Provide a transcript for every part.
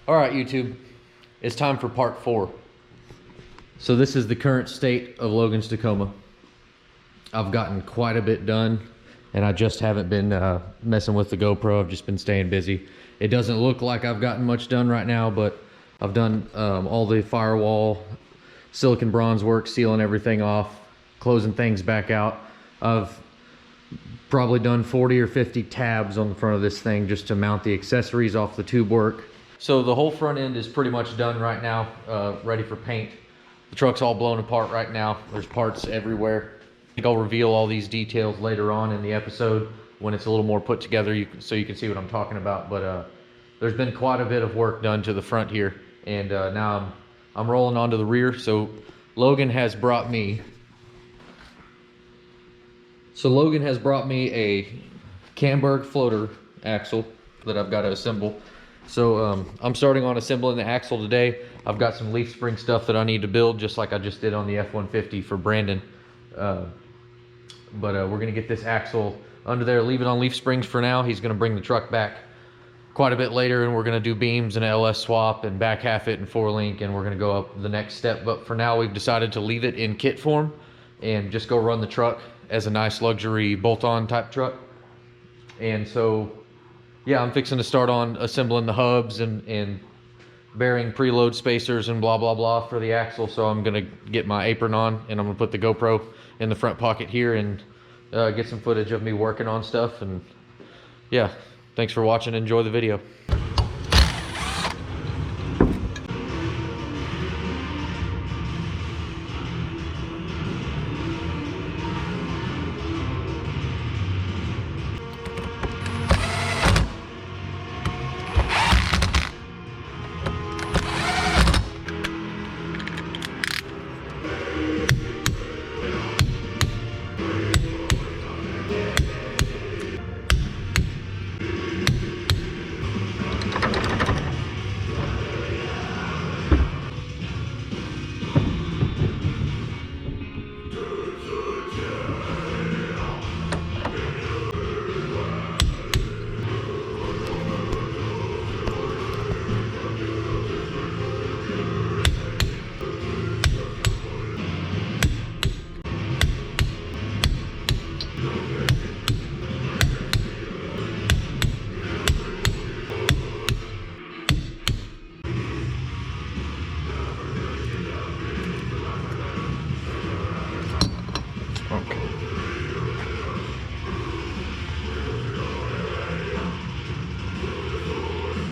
All right, YouTube, it's time for part 4. So this is the current state of Logan's Tacoma. I've gotten quite a bit done, and I just haven't been messing with the GoPro. I've just been staying busy. It doesn't look like I've gotten much done right now, but I've done all the firewall, silicon bronze work, sealing everything off, closing things back out. I've probably done 40 or 50 tabs on the front of this thing just to mount the accessories off the tube work. So the whole front end is pretty much done right now, ready for paint. The truck's all blown apart right now. There's parts everywhere. I think I'll reveal all these details later on in the episode when it's a little more put together, so you can see what I'm talking about. But there's been quite a bit of work done to the front here, and now I'm rolling onto the rear. So Logan has brought me a camburg floater axle that I've got to assemble. So I'm starting on assembling the axle today. I've got some leaf spring stuff that I need to build, just like I just did on the F-150 for Brandon. But we're gonna get this axle under there, leave it on leaf springs for now. He's gonna bring the truck back quite a bit later, and we're gonna do beams and LS swap and back half it and 4-link, and we're gonna go up the next step. But for now, we've decided to leave it in kit form and just go run the truck as a nice luxury bolt-on type truck. And so yeah, I'm fixing to start on assembling the hubs and bearing preload spacers and blah, blah, blah for the axle. So I'm gonna get my apron on, and I'm gonna put the GoPro in the front pocket here and get some footage of me working on stuff. And yeah, thanks for watching. Enjoy the video.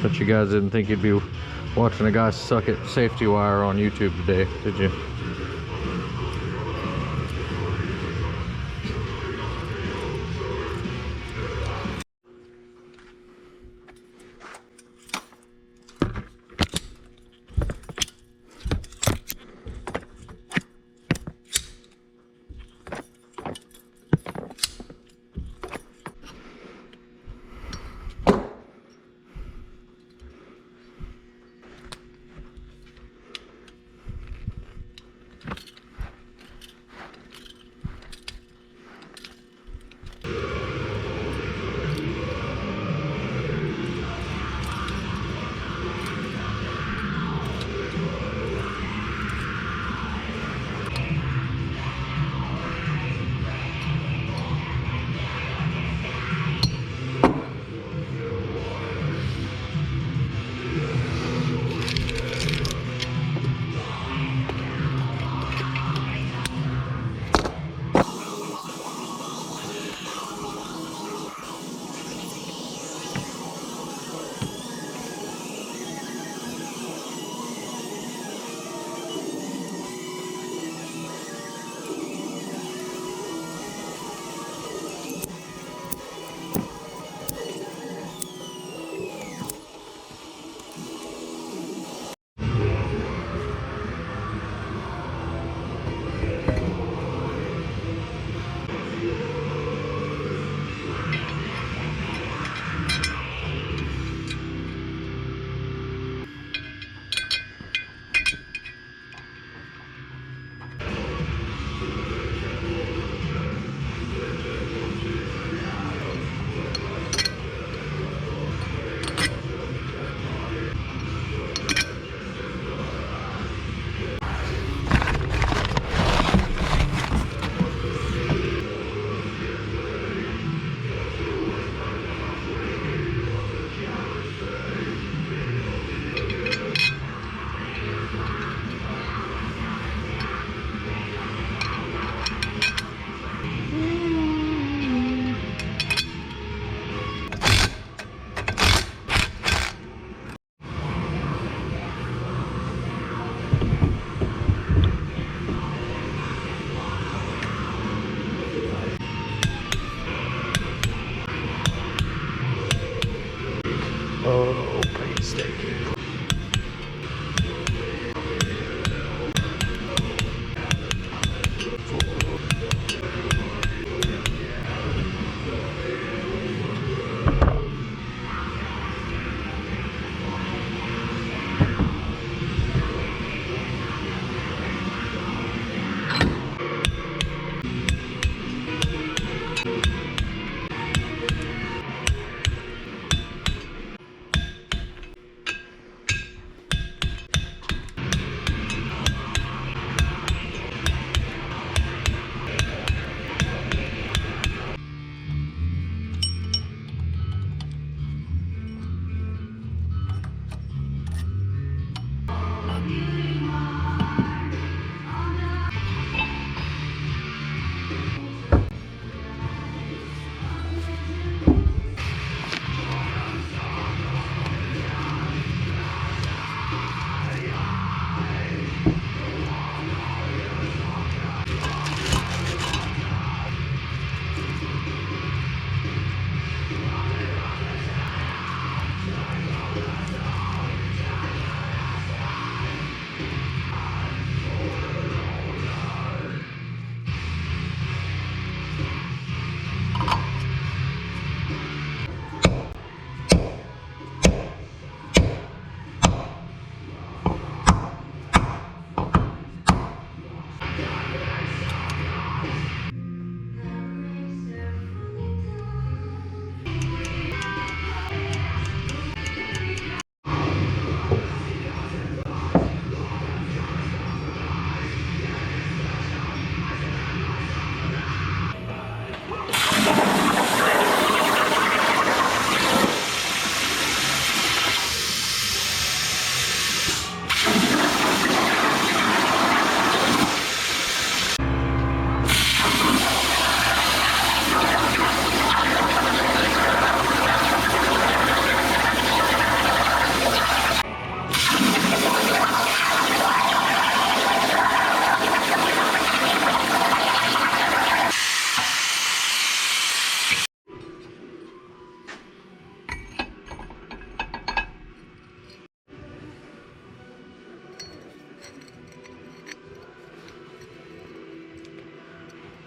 Bet you guys didn't think you'd be watching a guy suck at safety wire on YouTube today, did you?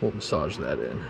We'll massage that in.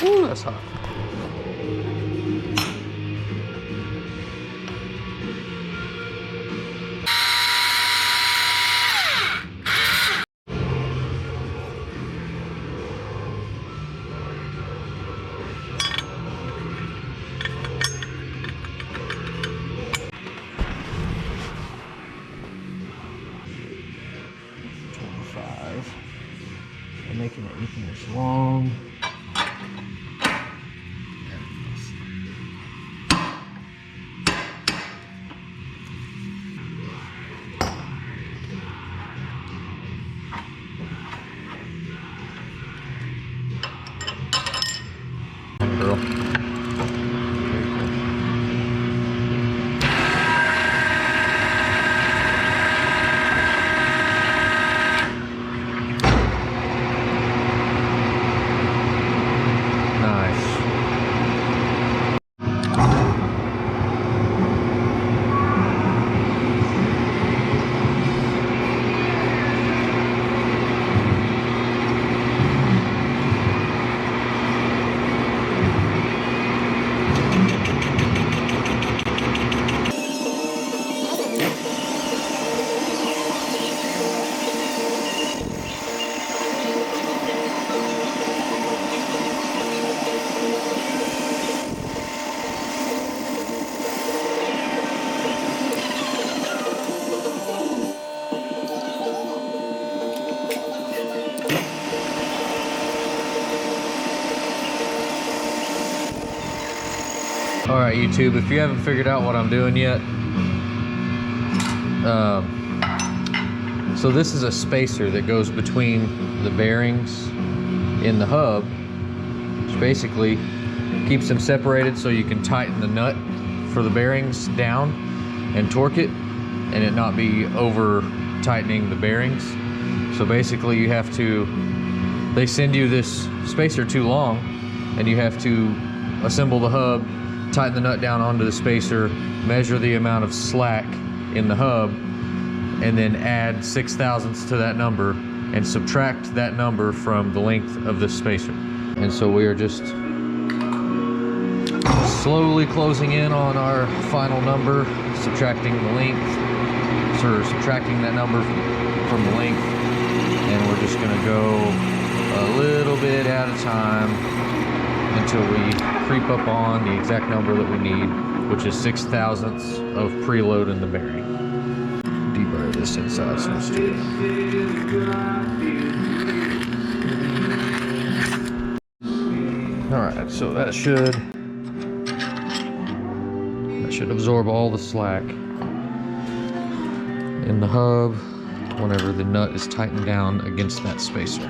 Ooh, that's hot. I'm making it 8 inches long. Girl. All right, YouTube, if you haven't figured out what I'm doing yet, so this is a spacer that goes between the bearings in the hub, which basically keeps them separated so you can tighten the nut for the bearings down and torque it and it not be over tightening the bearings. So basically you have to, they send you this spacer too long and you have to assemble the hub, tighten the nut down onto the spacer, measure the amount of slack in the hub, and then add 6/1000ths to that number and subtract that number from the length of the spacer. And so we are just slowly closing in on our final number, subtracting the length, so subtracting that number from the length, and we're just gonna go a little bit at a time until we creep up on the exact number that we need, which is 6/1000ths of preload in the bearing. Deburr this inside so it's straight. All right, so that should absorb all the slack in the hub. whenever the nut is tightened down against that spacer.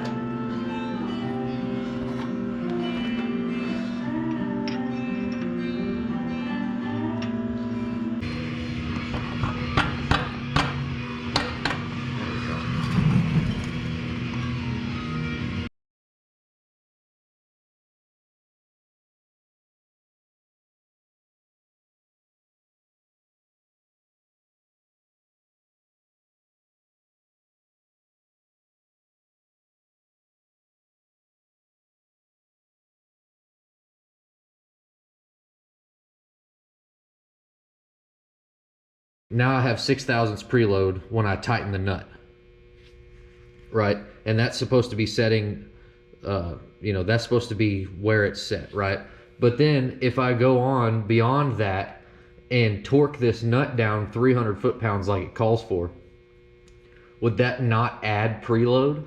Now I have 6/1000 preload when I tighten the nut, right? And that's supposed to be setting, that's supposed to be where it's set, right? But then if I go on beyond that and torque this nut down 300 foot-pounds like it calls for, would that not add preload?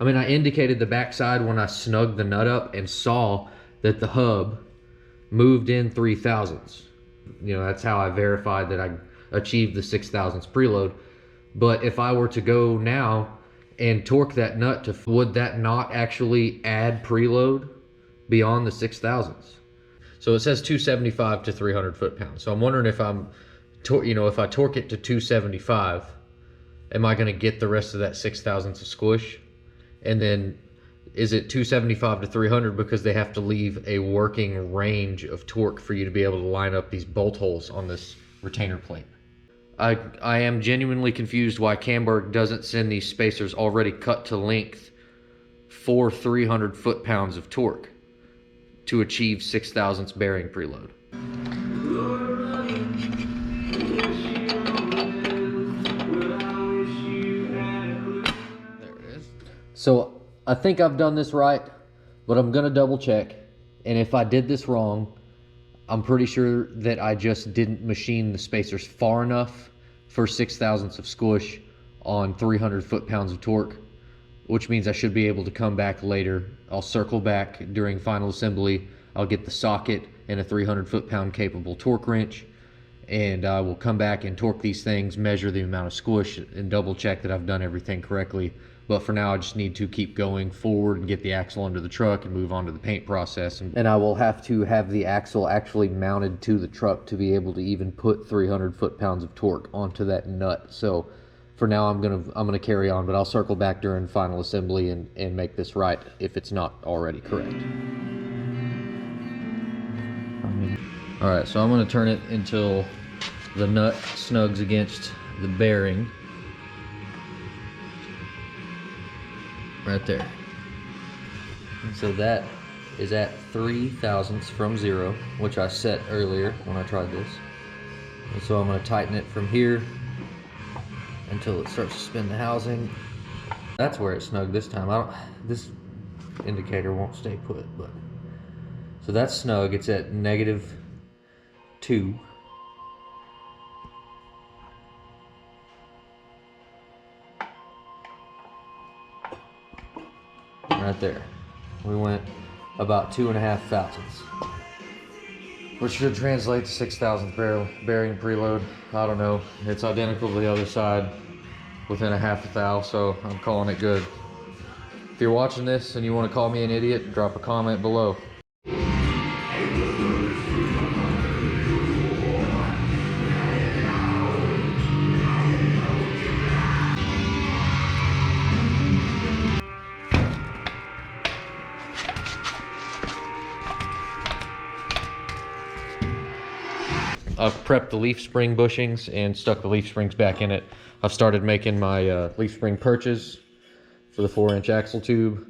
I mean, I indicated the backside when I snugged the nut up and saw that the hub moved in 3/1000. That's how I verified that I achieved the 6/1000 preload. But if I were to go now and torque that nut to, would that not actually add preload beyond the 6/1000? So it says 275 to 300 foot-pounds. So I'm wondering if if I torque it to 275, am I going to get the rest of that 6/1000 of squish? And then is it 275 to 300 because they have to leave a working range of torque for you to be able to line up these bolt holes on this retainer plate? I am genuinely confused why Camburg doesn't send these spacers already cut to length for 300 foot-pounds of torque to achieve 6/1000 bearing preload. There it is. So I think I've done this right, but I'm gonna double check. And if I did this wrong, I'm pretty sure that I just didn't machine the spacers far enough for 6/1000 of squish on 300 foot-pounds of torque, which means I should be able to come back later. I'll circle back during final assembly. I'll get the socket and a 300 foot-pound capable torque wrench, and I will come back and torque these things, measure the amount of squish, and double check that I've done everything correctly. But for now, I just need to keep going forward and get the axle under the truck and move on to the paint process. And I will have to have the axle actually mounted to the truck to be able to even put 300 foot-pounds of torque onto that nut. So for now, I'm gonna carry on, but I'll circle back during final assembly and make this right if it's not already correct. All right, so I'm gonna turn it until the nut snugs against the bearing. Right there. And so that is at 3/1000 from 0, which I set earlier when I tried this. And so I'm going to tighten it from here until it starts to spin the housing. That's where it snugged this time. This indicator won't stay put, but so that's snug. It's at -2. Right there. We went about 2.5 thousandths, which should translate to 6/1000 bearing preload. I don't know. It's identical to the other side within a half a thou, so I'm calling it good. If you're watching this and you want to call me an idiot, drop a comment below. I've prepped the leaf spring bushings and stuck the leaf springs back in it. I've started making my leaf spring perches for the 4-inch axle tube.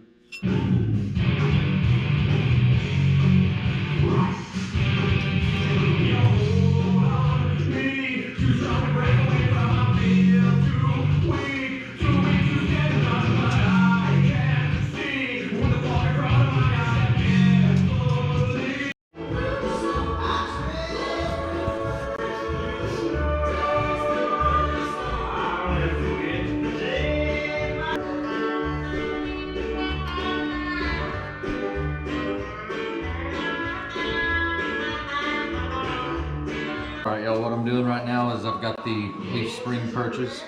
Alright y'all, what I'm doing right now is I've got the leaf spring perches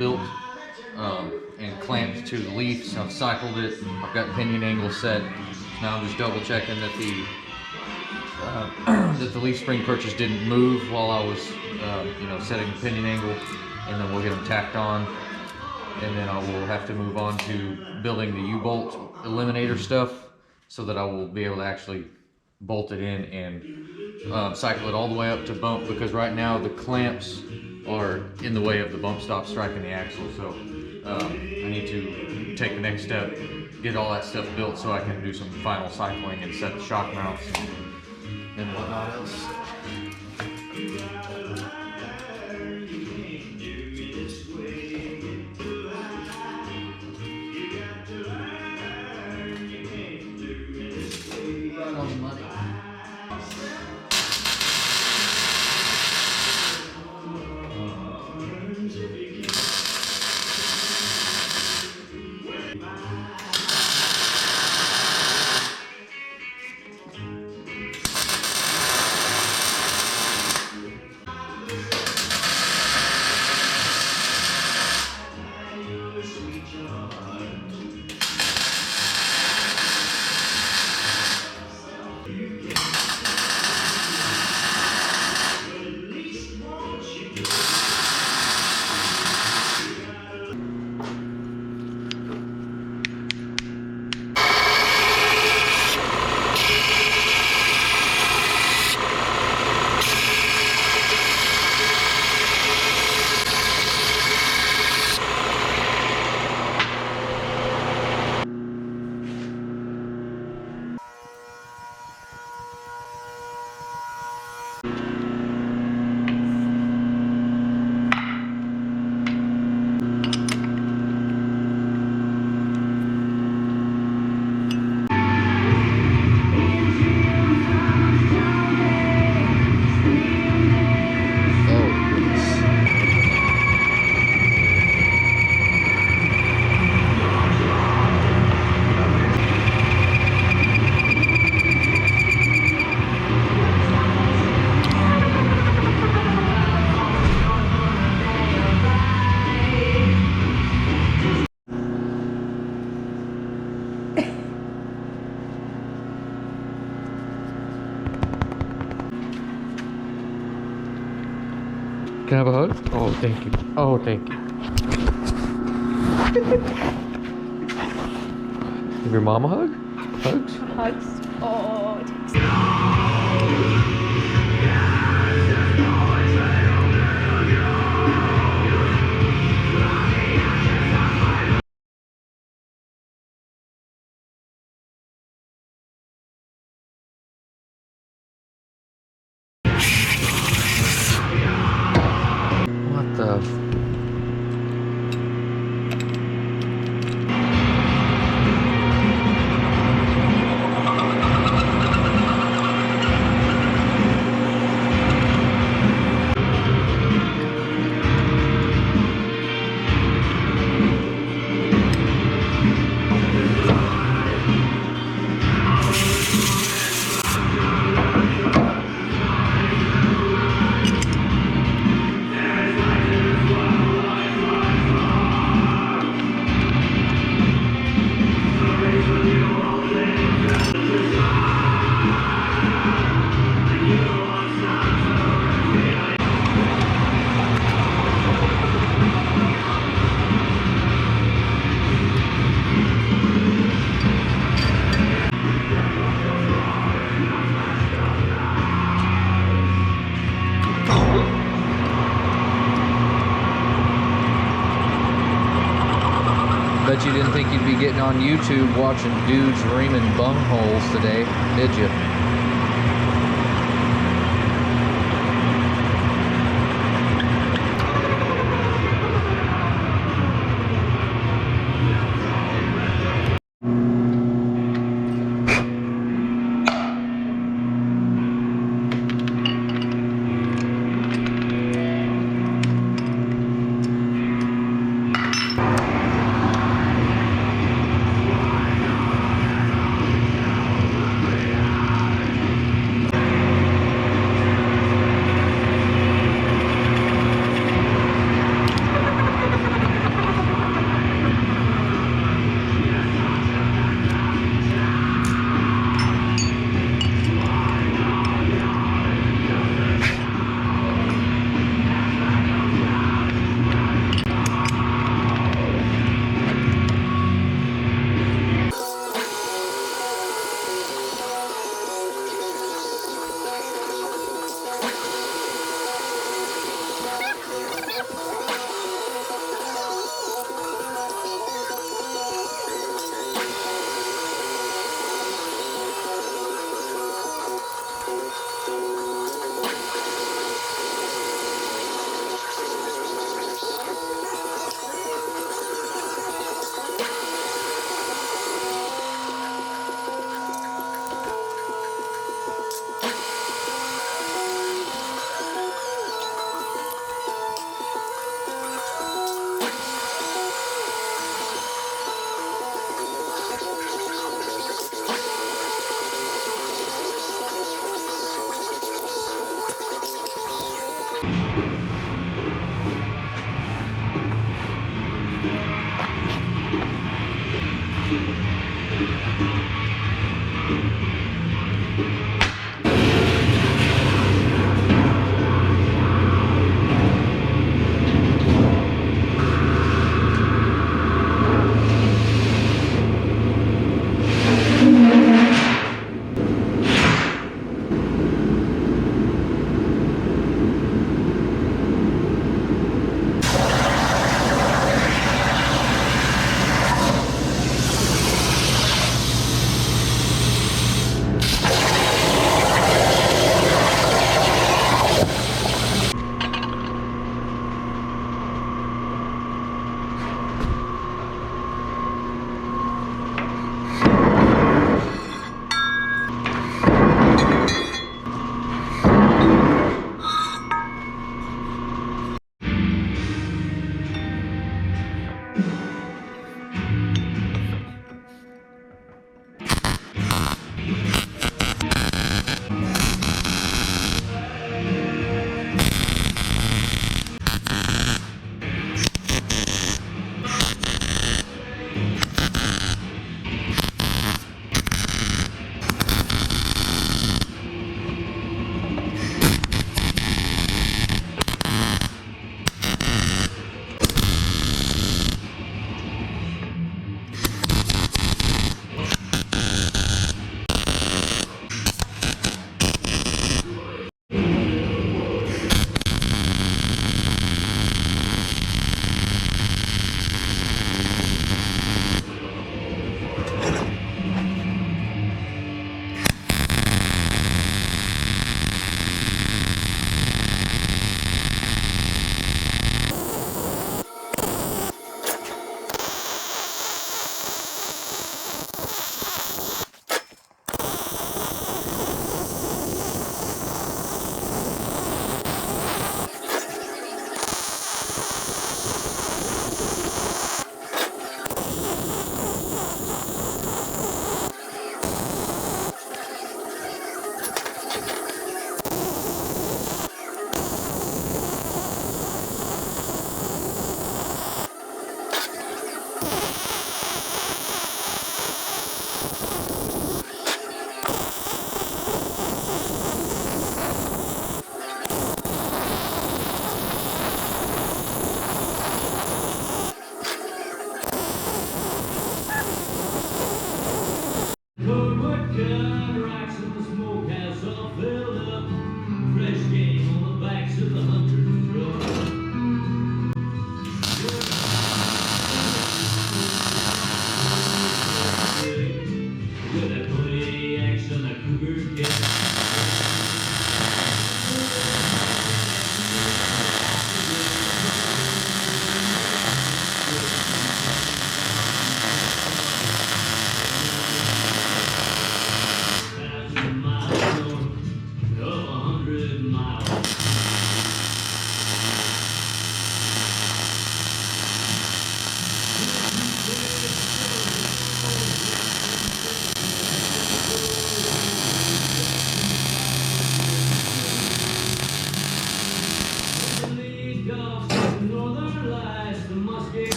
built and clamped to the leaf. So I've cycled it. I've got pinion angle set. Now I'm just double checking that the leaf spring purchase didn't move while I was setting the pinion angle, and then we'll get them tacked on, and then I will have to move on to building the U-bolt eliminator stuff so that I will be able to actually bolt it in and cycle it all the way up to bump, because right now the clamps are in the way of the bump stop striking the axle. So I need to take the next step, get all that stuff built so I can do some final cycling and set the shock mounts and whatnot else. Can I have a hug? Oh, thank you. Oh, thank you. Give your mom a hug? Hugs? Hugs? Oh, it takes... What the... Bet you didn't think you'd be getting on YouTube watching dudes reaming bung holes today, did you?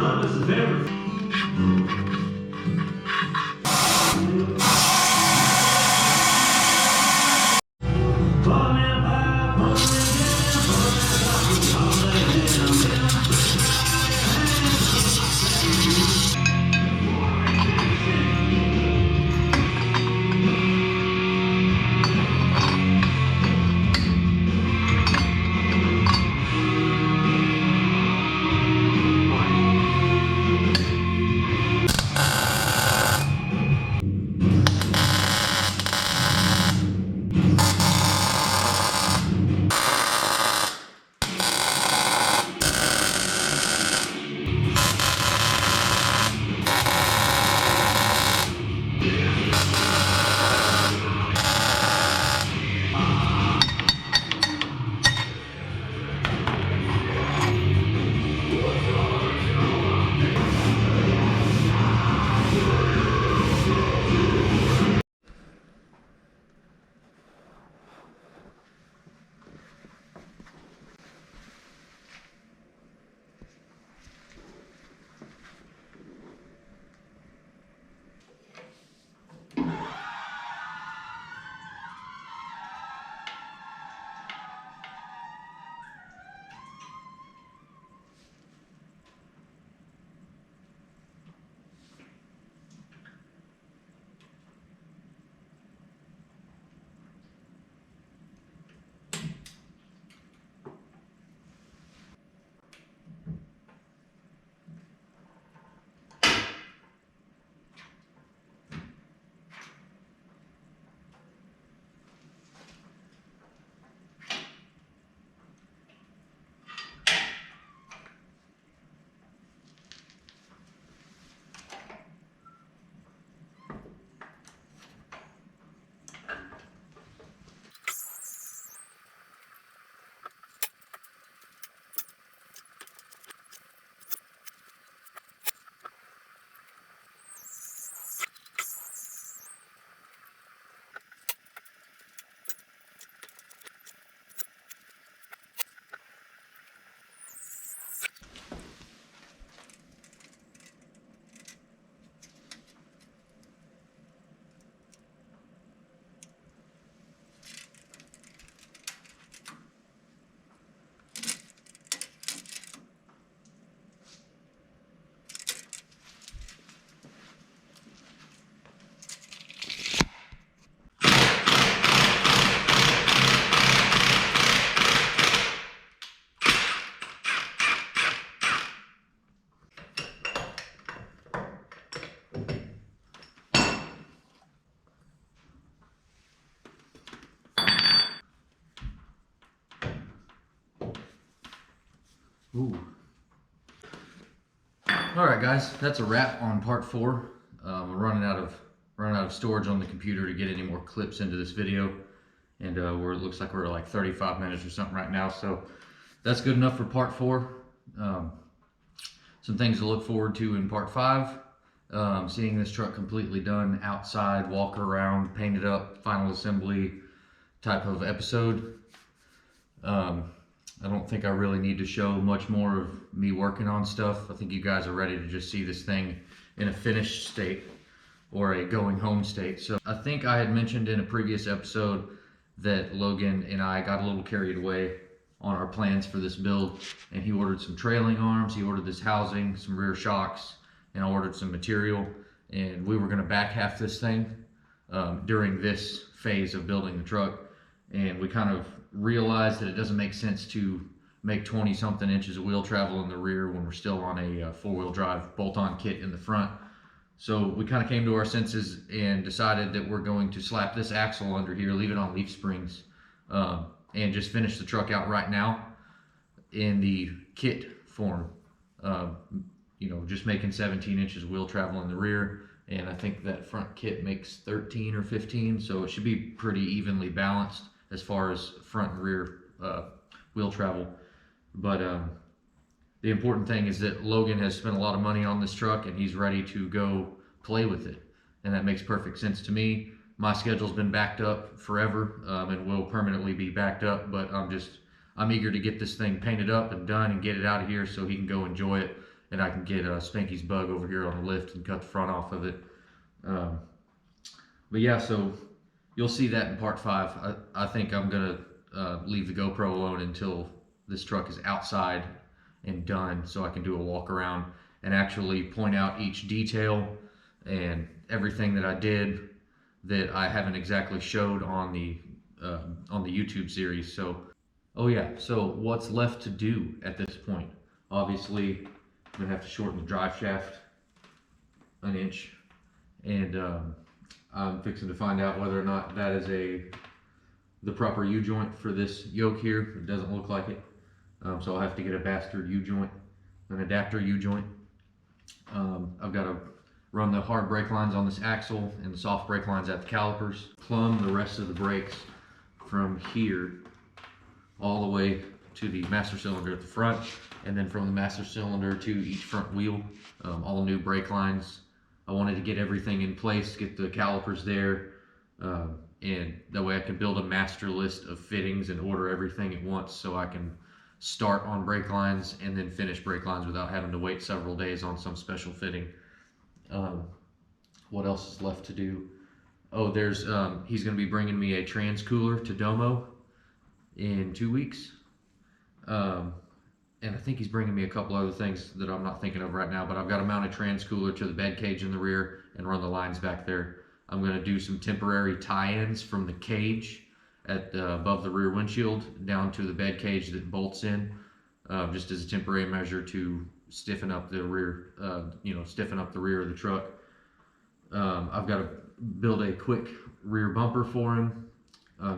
encompasses everything. Ooh. All right, guys, that's a wrap on part 4. We're running out of storage on the computer to get any more clips into this video, and it looks like we're at like 35 minutes or something right now. So that's good enough for part 4. Some things to look forward to in part 5. Seeing this truck completely done outside, walk around, painted up, final assembly type of episode. I don't think I really need to show much more of me working on stuff. I think you guys are ready to just see this thing in a finished state or a going home state. So I think I had mentioned in a previous episode that Logan and I got a little carried away on our plans for this build, and he ordered some trailing arms, he ordered this housing, some rear shocks, and I ordered some material, and we were going to back half this thing during this phase of building the truck, and we kind of realized that it doesn't make sense to make 20 something inches of wheel travel in the rear when we're still on a 4-wheel drive bolt-on kit in the front. So we kind of came to our senses and decided that we're going to slap this axle under here, leave it on leaf springs, and just finish the truck out right now in the kit form. You know, just making 17 inches wheel travel in the rear, and I think that front kit makes 13 or 15, so it should be pretty evenly balanced as far as front and rear wheel travel. But the important thing is that Logan has spent a lot of money on this truck, and he's ready to go play with it, and that makes perfect sense to me. My schedule's been backed up forever, and will permanently be backed up, but I'm eager to get this thing painted up and done and get it out of here so he can go enjoy it and I can get Spanky's bug over here on the lift and cut the front off of it. But yeah, so you'll see that in part 5. I think I'm gonna leave the GoPro alone until this truck is outside and done, so I can do a walk around and actually point out each detail and everything that I did that I haven't exactly showed on the YouTube series. So, oh yeah, so what's left to do at this point? Obviously, I'm gonna have to shorten the drive shaft an inch, and I'm fixing to find out whether or not that is the proper U-joint for this yoke here. It doesn't look like it, so I'll have to get a bastard U-joint, an adapter U-joint. I've got to run the hard brake lines on this axle and the soft brake lines at the calipers, plumb the rest of the brakes from here all the way to the master cylinder at the front, and then from the master cylinder to each front wheel, all new brake lines. I wanted to get everything in place, get the calipers there, and that way I can build a master list of fittings and order everything at once, so I can start on brake lines and then finish brake lines without having to wait several days on some special fitting. What else is left to do? Oh, there's he's going to be bringing me a trans cooler to Domo in 2 weeks, and I think he's bringing me a couple other things that I'm not thinking of right now, but I've got to mount a trans cooler to the bed cage in the rear and run the lines back there. I'm going to do some temporary tie-ins from the cage at above the rear windshield down to the bed cage that bolts in, just as a temporary measure to stiffen up the rear, stiffen up the rear of the truck. I've got to build a quick rear bumper for him,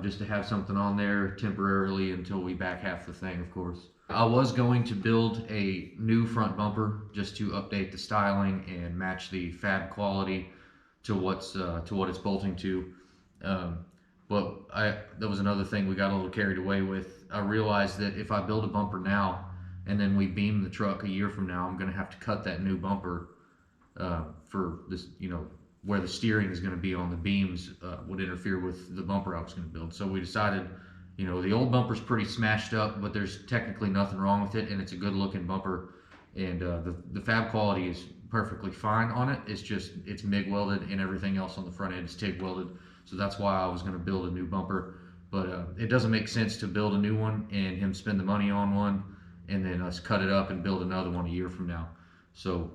just to have something on there temporarily until we back half the thing, of course. I was going to build a new front bumper just to update the styling and match the FAB quality to what it's bolting to. But that was another thing we got a little carried away with. I realized that if I build a bumper now and then we beam the truck a year from now, I'm going to have to cut that new bumper for this, where the steering is going to be on the beams would interfere with the bumper I was going to build. So we decided, the old bumper's pretty smashed up, but there's technically nothing wrong with it, and it's a good looking bumper, and the FAB quality is perfectly fine on it. It's MIG welded, and everything else on the front end is TIG welded. So that's why I was going to build a new bumper, but it doesn't make sense to build a new one and him spend the money on one and then us cut it up and build another one a year from now. So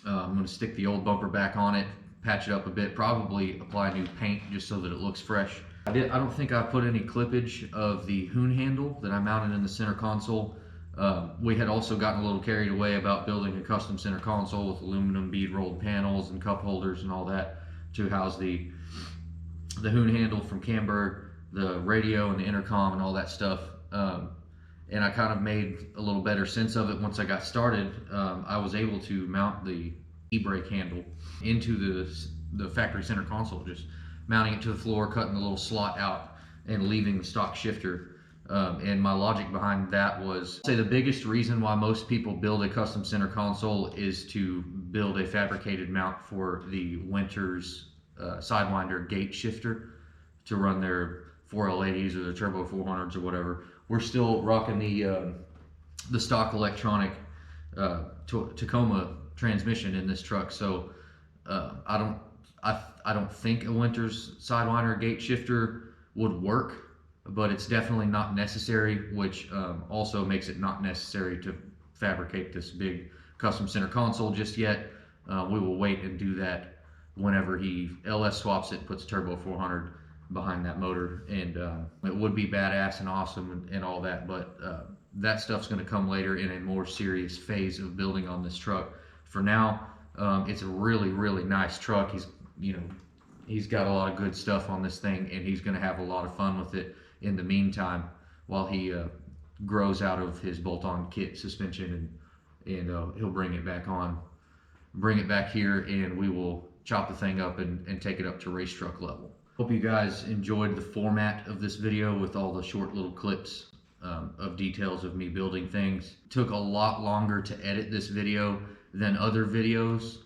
I'm going to stick the old bumper back on it, patch it up a bit, probably apply new paint just so that it looks fresh. I don't think I put any clippage of the hoon handle that I mounted in the center console. We had also gotten a little carried away about building a custom center console with aluminum bead rolled panels and cup holders and all that to house the hoon handle from Camburg, the radio and the intercom and all that stuff. And I kind of made a little better sense of it once I got started. I was able to mount the e-brake handle into the factory center console, just mounting it to the floor, cutting the little slot out and leaving the stock shifter. And my logic behind that was, say, the biggest reason why most people build a custom center console is to build a fabricated mount for the Winters Sidewinder gate shifter to run their 4L80s or their Turbo 400s or whatever. We're still rocking the stock electronic Tacoma transmission in this truck, so I don't think a Winters Sidewinder gate shifter would work, but it's definitely not necessary, which also makes it not necessary to fabricate this big custom center console just yet. We will wait and do that whenever he LS swaps it, puts Turbo 400 behind that motor, and it would be badass and awesome and all that, but that stuff's going to come later in a more serious phase of building on this truck. For now, it's a really, really nice truck. He's got a lot of good stuff on this thing, and he's going to have a lot of fun with it in the meantime while he grows out of his bolt-on kit suspension, and he'll bring it back here, and we will chop the thing up and take it up to race truck level. Hope you guys enjoyed the format of this video with all the short little clips of details of me building things. It took a lot longer to edit this video than other videos,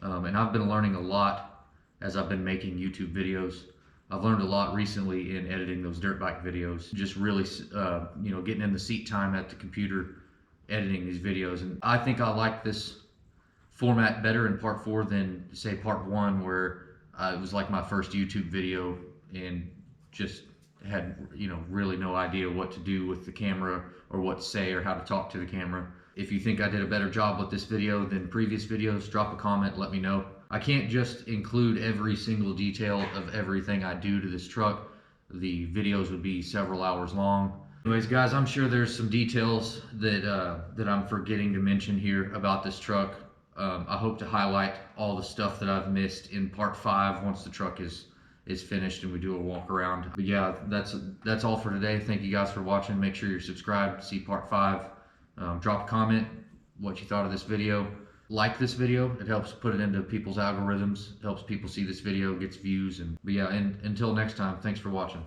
and I've been learning a lot as I've been making YouTube videos. I've learned a lot recently in editing those dirt bike videos, just really getting in the seat time at the computer editing these videos. And I think I like this format better in part 4 than say part 1, where it was like my first YouTube video and just had, you know, really no idea what to do with the camera or what to say or how to talk to the camera. If you think I did a better job with this video than previous videos, drop a comment, let me know. I can't just include every single detail of everything I do to this truck. The videos would be several hours long. Anyways, guys, I'm sure there's some details that I'm forgetting to mention here about this truck. I hope to highlight all the stuff that I've missed in part 5 once the truck is finished and we do a walk around. But yeah, that's all for today. Thank you guys for watching. Make sure you're subscribed to see part 5. Drop a comment what you thought of this video. Like this video, it helps put it into people's algorithms, helps people see this video, gets views. But yeah, and until next time, thanks for watching.